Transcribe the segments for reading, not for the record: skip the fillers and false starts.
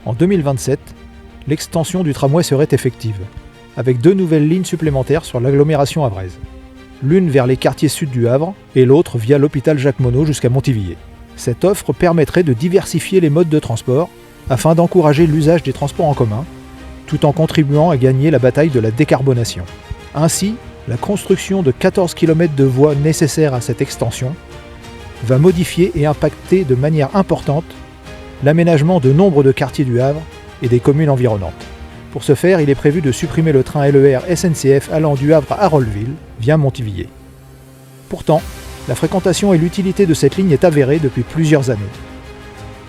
En 2027, l'extension du tramway serait effective, avec 2 nouvelles lignes supplémentaires sur l'agglomération havraise. L'une vers les quartiers sud du Havre et l'autre via l'hôpital Jacques-Monod jusqu'à Montivilliers. Cette offre permettrait de diversifier les modes de transport afin d'encourager l'usage des transports en commun, tout en contribuant à gagner la bataille de la décarbonation. Ainsi, la construction de 14 km de voies nécessaires à cette extension va modifier et impacter de manière importante l'aménagement de nombre de quartiers du Havre et des communes environnantes. Pour ce faire, il est prévu de supprimer le train LER SNCF allant du Havre à Rolleville via Montivilliers. Pourtant, la fréquentation et l'utilité de cette ligne est avérée depuis plusieurs années.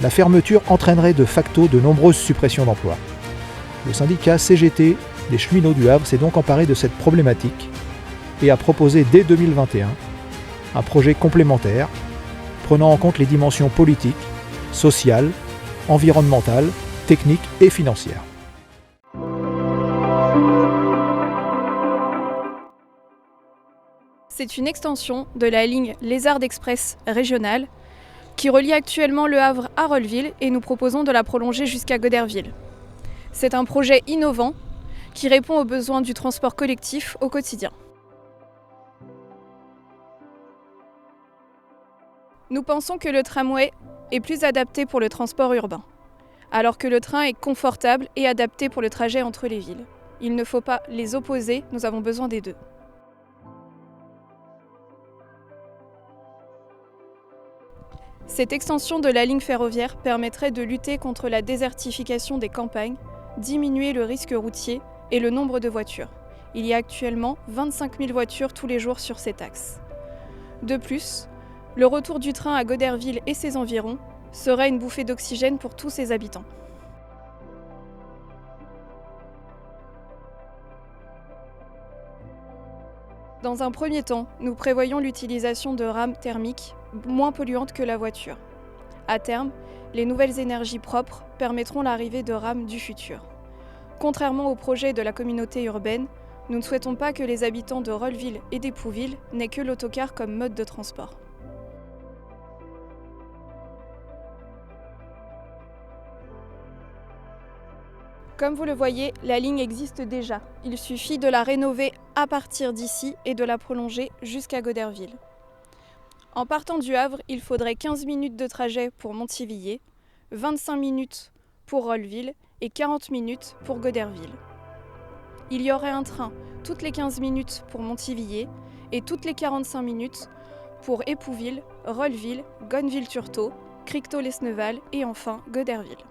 La fermeture entraînerait de facto de nombreuses suppressions d'emplois. Le syndicat CGT des cheminots du Havre s'est donc emparé de cette problématique et a proposé dès 2021 un projet complémentaire prenant en compte les dimensions politiques, sociales, environnementales, techniques et financières. C'est une extension de la ligne Lézard Express régionale qui relie actuellement Le Havre à Rolleville et nous proposons de la prolonger jusqu'à Goderville. C'est un projet innovant qui répond aux besoins du transport collectif au quotidien. Nous pensons que le tramway est plus adapté pour le transport urbain, alors que le train est confortable et adapté pour le trajet entre les villes. Il ne faut pas les opposer, nous avons besoin des deux. Cette extension de la ligne ferroviaire permettrait de lutter contre la désertification des campagnes, diminuer le risque routier et le nombre de voitures. Il y a actuellement 25 000 voitures tous les jours sur cet axe. De plus, le retour du train à Goderville et ses environs serait une bouffée d'oxygène pour tous ses habitants. Dans un premier temps, nous prévoyons l'utilisation de rames thermiques moins polluantes que la voiture. À terme, les nouvelles énergies propres permettront l'arrivée de rames du futur. Contrairement au projet de la communauté urbaine, nous ne souhaitons pas que les habitants de Rolleville et d'Épouville n'aient que l'autocar comme mode de transport. Comme vous le voyez, la ligne existe déjà. Il suffit de la rénover à partir d'ici et de la prolonger jusqu'à Goderville. En partant du Havre, il faudrait 15 minutes de trajet pour Montivilliers, 25 minutes pour Rolleville et 40 minutes pour Goderville. Il y aurait un train toutes les 15 minutes pour Montivilliers et toutes les 45 minutes pour Épouville, Rolleville, Gonneville-Turtot, Criquetot-Lesneval et enfin Goderville.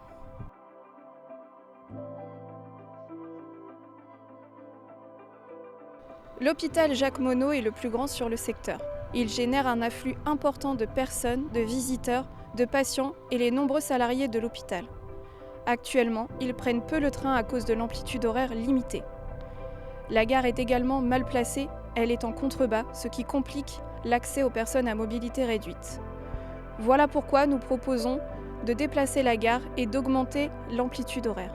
L'hôpital Jacques-Monod est le plus grand sur le secteur. Il génère un afflux important de personnes, de visiteurs, de patients et les nombreux salariés de l'hôpital. Actuellement, ils prennent peu le train à cause de l'amplitude horaire limitée. La gare est également mal placée, elle est en contrebas, ce qui complique l'accès aux personnes à mobilité réduite. Voilà pourquoi nous proposons de déplacer la gare et d'augmenter l'amplitude horaire.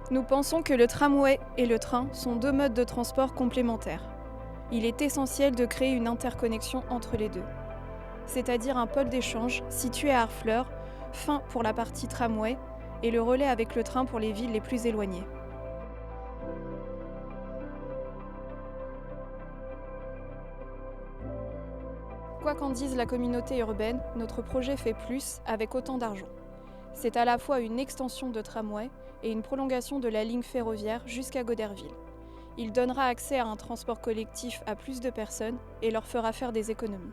Nous pensons que le tramway et le train sont deux modes de transport complémentaires. Il est essentiel de créer une interconnexion entre les deux, c'est-à-dire un pôle d'échange situé à Harfleur, fin pour la partie tramway, et le relais avec le train pour les villes les plus éloignées. Quoi qu'en dise la communauté urbaine, notre projet fait plus avec autant d'argent. C'est à la fois une extension de tramway et une prolongation de la ligne ferroviaire jusqu'à Goderville. Il donnera accès à un transport collectif à plus de personnes et leur fera faire des économies.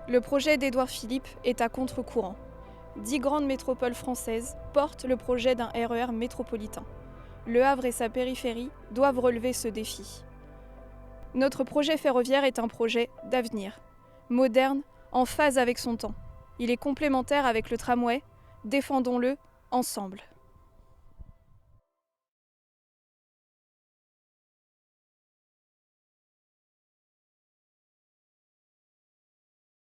Le projet d'Édouard Philippe est à contre-courant. 10 grandes métropoles françaises portent le projet d'un RER métropolitain. Le Havre et sa périphérie doivent relever ce défi. Notre projet ferroviaire est un projet d'avenir, moderne, en phase avec son temps. Il est complémentaire avec le tramway, défendons-le ensemble.